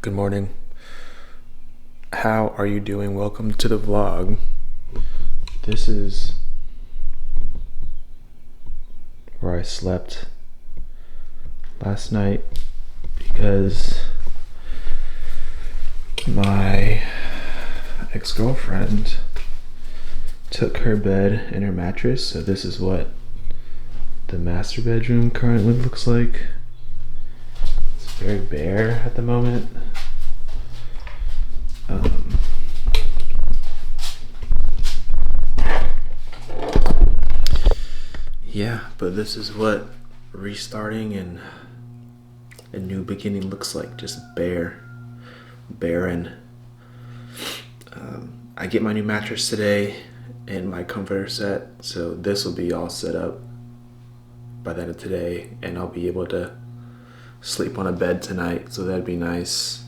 Good morning. How are you doing? Welcome to the vlog. This is where I slept last night because my ex-girlfriend took her bed and her mattress, so this is what the master bedroom currently looks like. It's very bare at the moment. Yeah, but this is what restarting and a new beginning looks like. Just barren. I get my new mattress today and my comforter set, so this will be all set up by the end of today, and I'll be able to sleep on a bed tonight, so that'd be nice.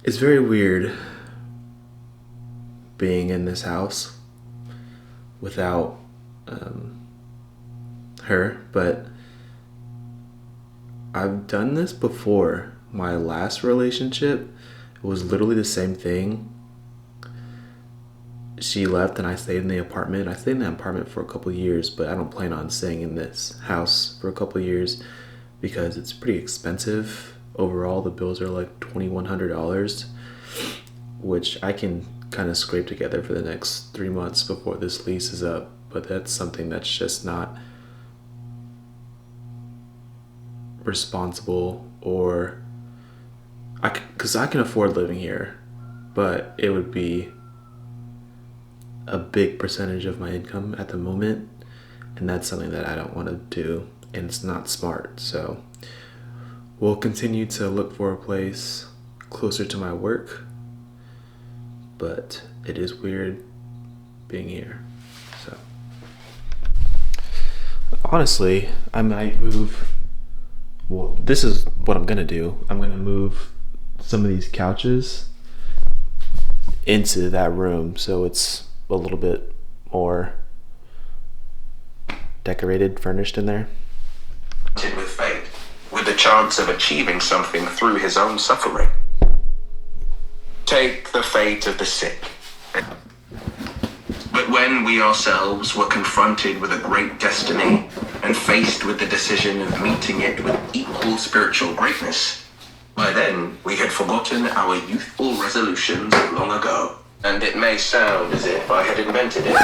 It's very weird being in this house without her, but I've done this before. My last relationship, it was literally the same thing. She left and I stayed in the apartment. I stayed in the apartment for a couple years, but I don't plan on staying in this house for a couple years because it's pretty expensive. Overall, the bills are like $2,100, which I can kind of scrape together for the next 3 months before this lease is up. But that's something that's just not responsible, or because I can afford living here, but it would be a big percentage of my income at the moment, and that's something that I don't want to do, and it's not smart. So we'll continue to look for a place closer to my work, but it is weird being here. So honestly, I might move. Well, this is what I'm gonna do. I'm gonna move some of these couches into that room so it's a little bit more decorated, furnished in there. With fate, with the chance of achieving something through his own suffering. Take the fate of the sick. But when we ourselves were confronted with a great destiny and faced with the decision of meeting it with equal spiritual greatness, by then we had forgotten our youthful resolutions long ago. And it may sound as if I had invented it,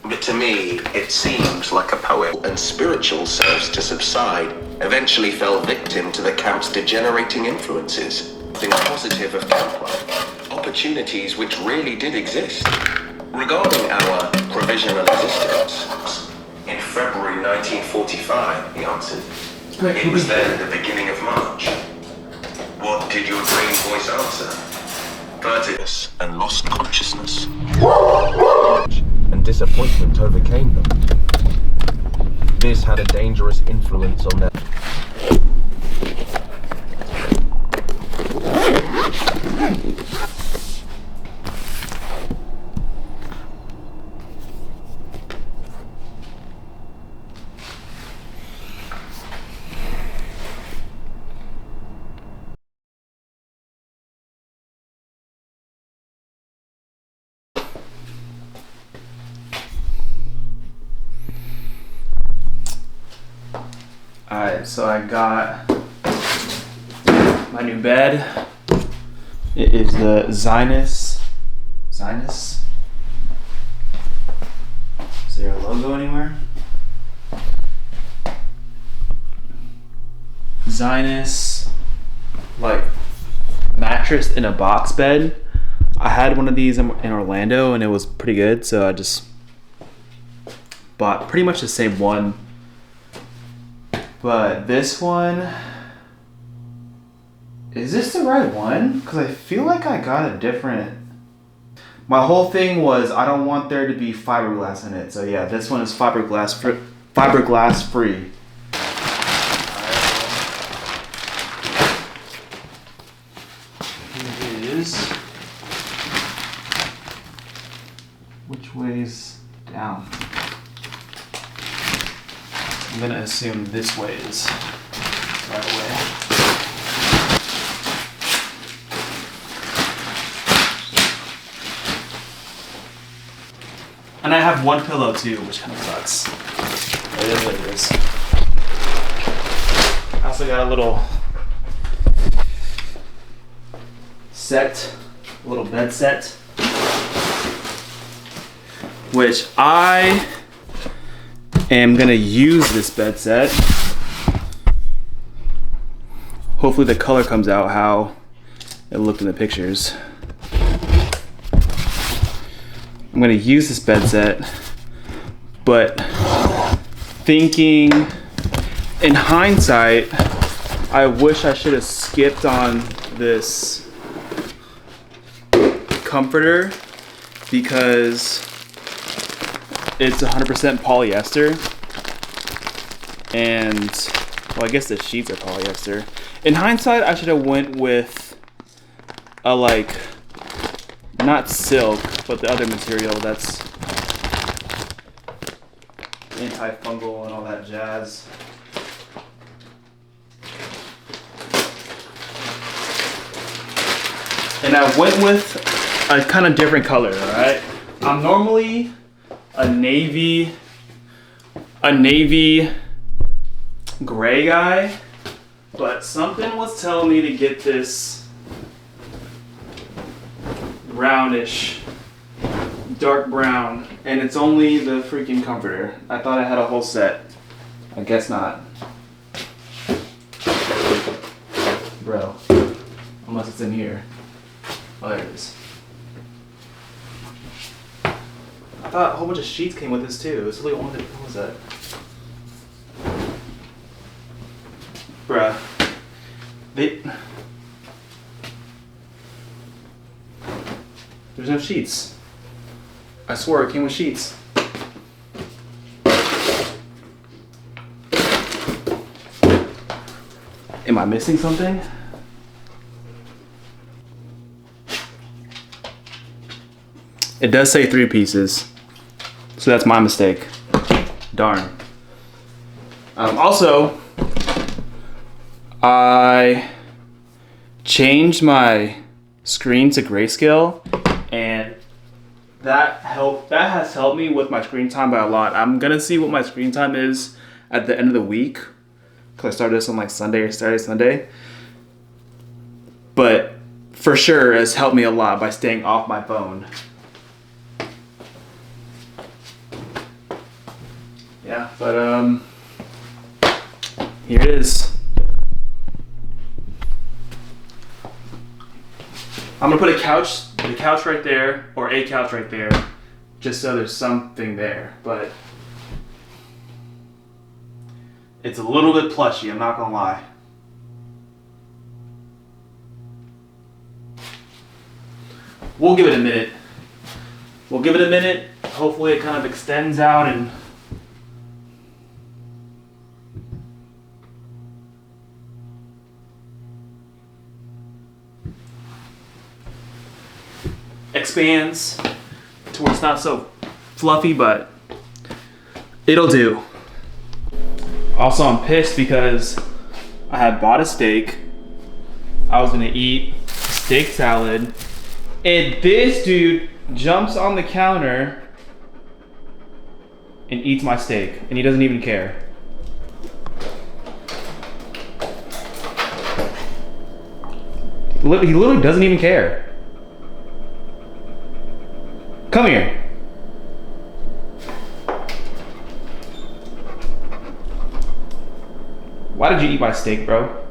but to me it seems like a poem. And spiritual selves to subside eventually fell victim to the camp's degenerating influences. Nothing positive of camp life, opportunities which really did exist. Regarding our provisional existence, in February 1945, he answered. It was then the beginning of March. What did your dream voice answer? Vertigo and lost consciousness. And disappointment overcame them. This had a dangerous influence on them. Alright, so I got my new bed. It is the Zinus. Is there a logo anywhere? Zinus, like, mattress in a box bed. I had one of these in Orlando and it was pretty good, so I just bought pretty much the same one. But this one, is this the right one? Because I feel like I got a different. My whole thing was I don't want there to be fiberglass in it. So yeah, this one is fiberglass free. Here it is. Which way's down? I'm gonna assume this way is right away. have one pillow too, which kind of sucks. It is what it is. I also got a little set, a little bed set, which I am gonna use this bed set. Hopefully the color comes out how it looked in the pictures. I'm gonna use this bed set, but thinking in hindsight, I wish I should have skipped on this comforter because it's 100% polyester, and well, I guess the sheets are polyester. In hindsight, I should have went with a not silk, but the other material that's antifungal and all that jazz. And I went with a kind of different color, alright? I'm normally a navy gray guy, but something was telling me to get this brownish, dark brown, and it's only the freaking comforter. I thought I had a whole set. I guess not. Bro, unless it's in here. Oh, there it is. I thought a whole bunch of sheets came with this too. It's really only, what was that? Bruh. There's no sheets. I swore it came with sheets. Am I missing something? It does say 3 pieces, so that's my mistake. Darn. Also, I changed my screen to grayscale, and that has helped me with my screen time by a lot. I'm gonna see what my screen time is at the end of the week, because I started this on Sunday or Saturday, Sunday. But for sure, it's helped me a lot by staying off my phone. Yeah, but here it is. I'm gonna put the couch right there, or a couch right there, just so there's something there, but it's a little bit plushy, I'm not gonna lie. We'll give it a minute. Hopefully it kind of extends out and expands to where it's not so fluffy, but it'll do. Also, I'm pissed because I had bought a steak. I was gonna eat steak salad, and this dude jumps on the counter and eats my steak, and he doesn't even care. He literally doesn't even care. Come here. Why did you eat my steak, bro?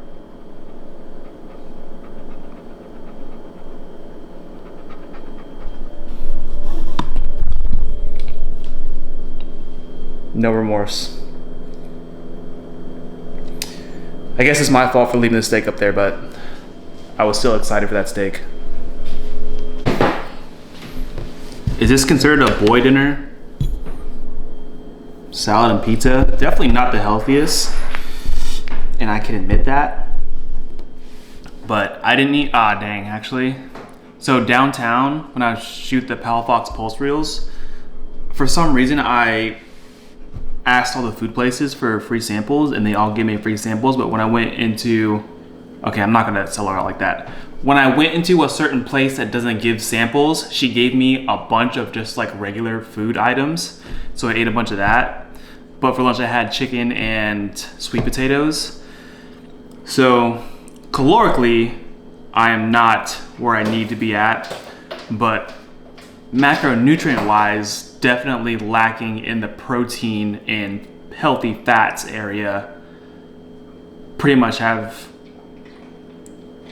No remorse. I guess it's my fault for leaving the steak up there, but I was still excited for that steak. Is this considered a boy dinner? Salad and pizza? Definitely not the healthiest, and I can admit that. But I didn't eat, dang, actually. So downtown, when I shoot the Palafox Pulse Reels, for some reason I asked all the food places for free samples, and they all gave me free samples, but when I went into, okay, I'm not gonna sell it out like that. when I went into a certain place that doesn't give samples, she gave me a bunch of just like regular food items. So I ate a bunch of that. But for lunch I had chicken and sweet potatoes. So calorically, I am not where I need to be at, but macronutrient wise, definitely lacking in the protein and healthy fats area. Pretty much have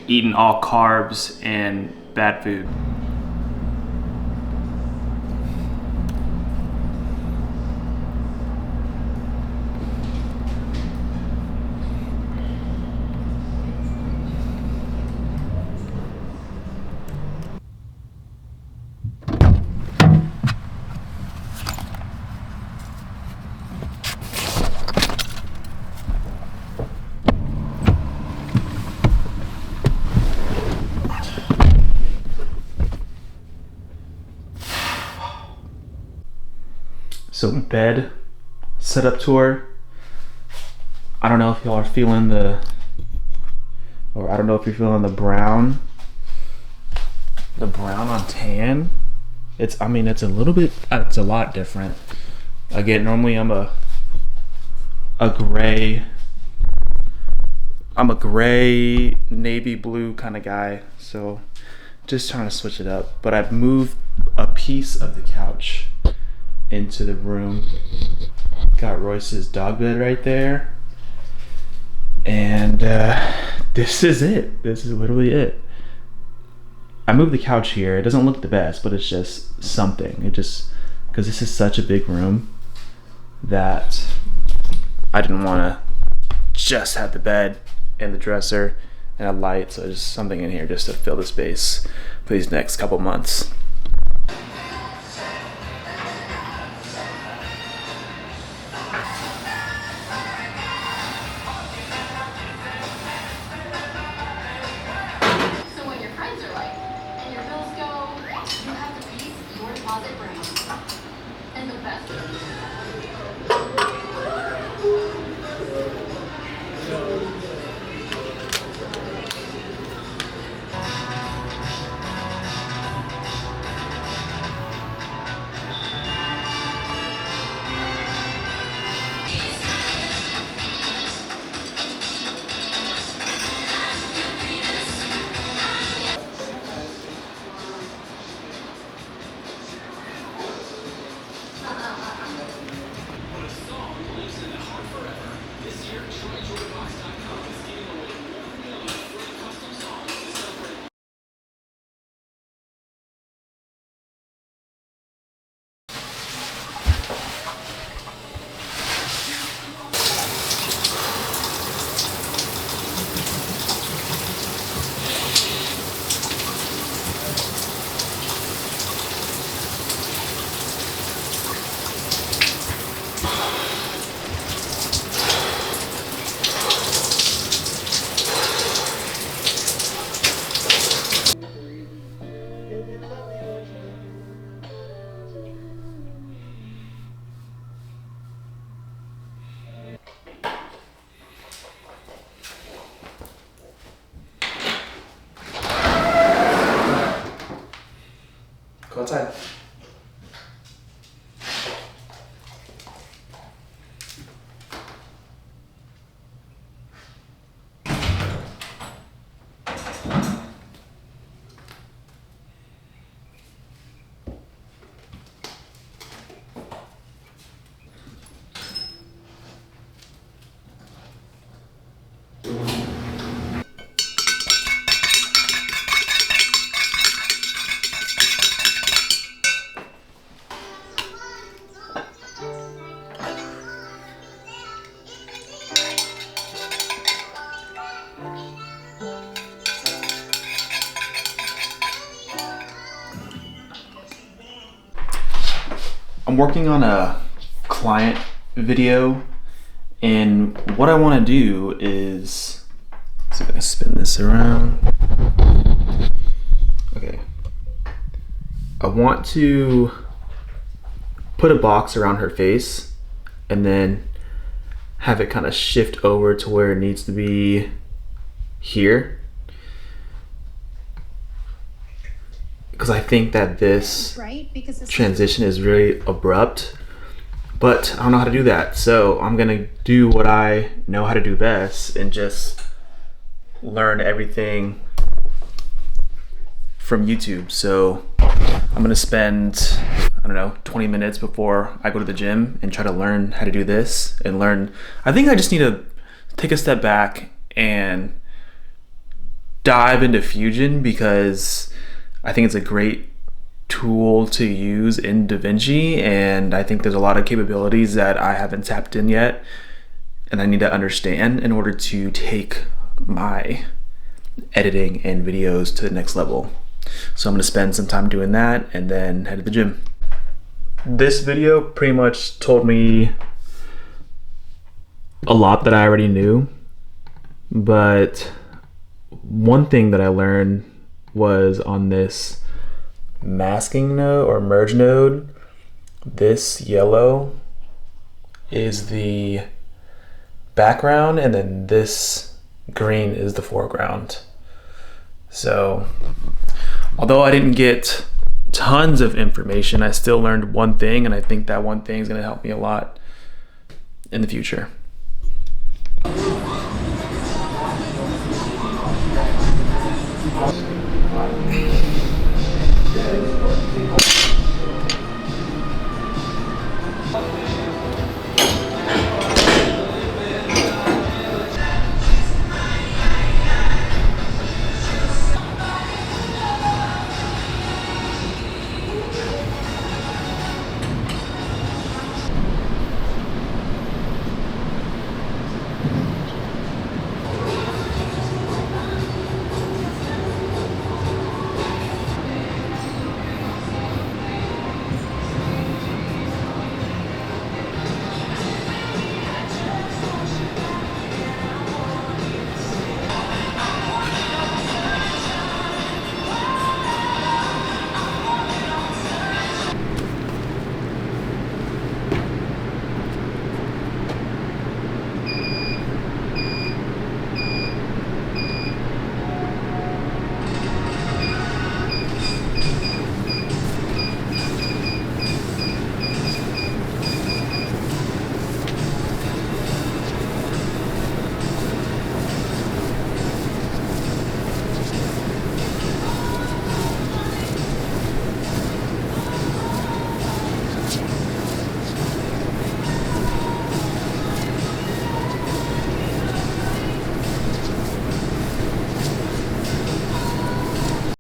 eaten all carbs and bad food. So bed setup tour. I don't know if y'all are feeling I don't know if you're feeling the brown on tan. It's a little bit, it's a lot different. Again, normally I'm a gray navy blue kind of guy, so just trying to switch it up. But I've moved a piece of the couch into the room. Got Royce's dog bed right there, and this is it. This is literally it. I moved the couch here. It doesn't look the best, but it's just something. Because this is such a big room that I didn't want to just have the bed and the dresser and a light, so there's something in here just to fill the space for these next couple months. Go outside. I'm working on a client video, and what I want to do is, so I'm gonna spin this around. Okay. I want to put a box around her face and then have it kind of shift over to where it needs to be here. because I think that this right? Because it's transition is really abrupt, but I don't know how to do that. So I'm gonna do what I know how to do best and just learn everything from YouTube. So I'm gonna spend, I don't know, 20 minutes before I go to the gym and try to learn how to do this and learn. I think I just need to take a step back and dive into Fusion, because I think it's a great tool to use in DaVinci, and I think there's a lot of capabilities that I haven't tapped in yet and I need to understand in order to take my editing and videos to the next level. So I'm gonna spend some time doing that and then head to the gym. This video pretty much told me a lot that I already knew, but one thing that I learned was on this masking node or merge node, this yellow is the background and then this green is the foreground. So although I didn't get tons of information, I still learned one thing, and I think that one thing is going to help me a lot in the future.